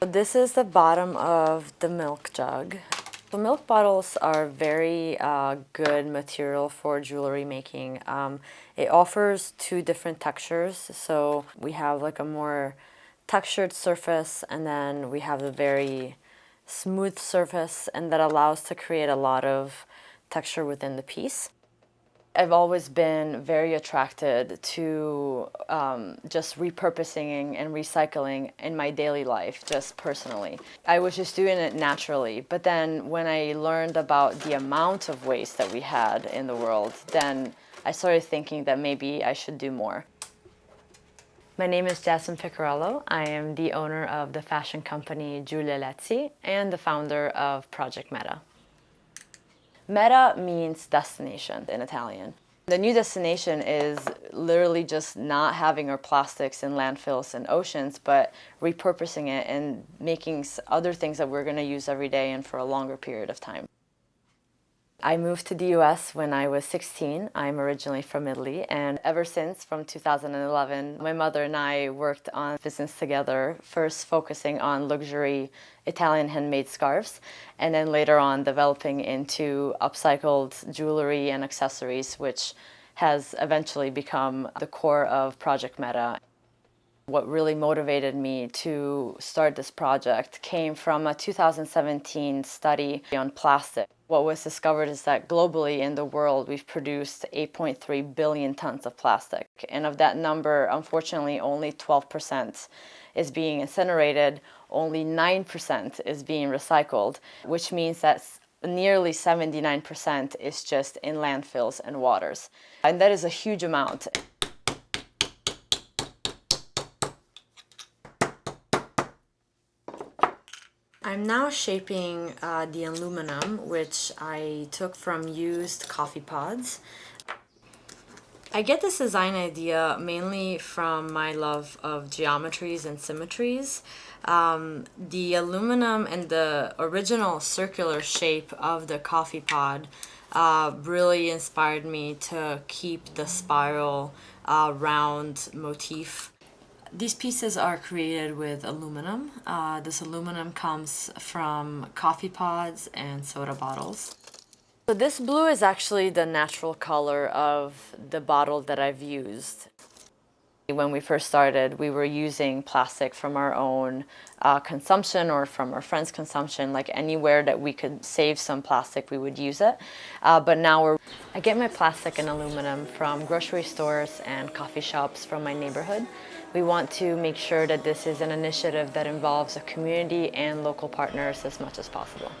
This is the bottom of the milk jug. So milk bottles are very good material for jewelry making. It offers two different textures. So we have like a more textured surface, and then we have a very smooth surface, and that allows to create a lot of texture within the piece. I've always been very attracted to just repurposing and recycling in my daily life, just personally. I was just doing it naturally, but then when I learned about the amount of waste that we had in the world, then I started thinking that maybe I should do more. My name is Jasmin Picariello. I am the owner of the fashion company Giulia Letzi and the founder of Project Meta. Meta means destination in Italian. The new destination is literally just not having our plastics in landfills and oceans, but repurposing it and making other things that we're going to use every day and for a longer period of time. I moved to the US when I was 16. I'm originally from Italy, and ever since, from 2011, my mother and I worked on business together, first focusing on luxury Italian handmade scarves, and then later on developing into upcycled jewelry and accessories, which has eventually become the core of Project Meta. What really motivated me to start this project came from a 2017 study on plastic. What was discovered is that globally in the world, we've produced 8.3 billion tons of plastic. And of that number, unfortunately, only 12% is being incinerated, only 9% is being recycled, which means that nearly 79% is just in landfills and waters. And that is a huge amount. I'm now shaping the aluminum, which I took from used coffee pods. I get this design idea mainly from my love of geometries and symmetries. The aluminum and the original circular shape of the coffee pod really inspired me to keep the spiral round motif. These pieces are created with aluminum. This aluminum comes from coffee pods and soda bottles. So this blue is actually the natural color of the bottle that I've used. When we first started, we were using plastic from our own consumption or from our friends' consumption. Like anywhere that we could save some plastic, we would use it. But now I get my plastic and aluminum from grocery stores and coffee shops from my neighborhood. We want to make sure that this is an initiative that involves the community and local partners as much as possible.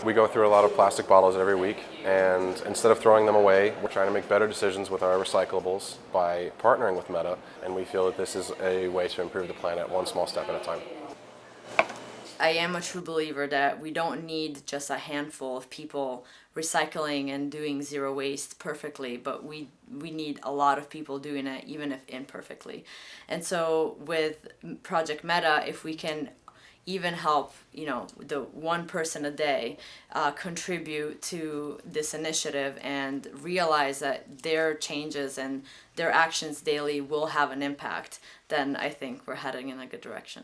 We go through a lot of plastic bottles every week, and instead of throwing them away, we're trying to make better decisions with our recyclables by partnering with Meta, and we feel that this is a way to improve the planet one small step at a time. I am a true believer that we don't need just a handful of people recycling and doing zero waste perfectly, but we need a lot of people doing it, even if imperfectly. And so with Project Meta, if we can even help, the one person a day contribute to this initiative and realize that their changes and their actions daily will have an impact, then I think we're heading in a good direction.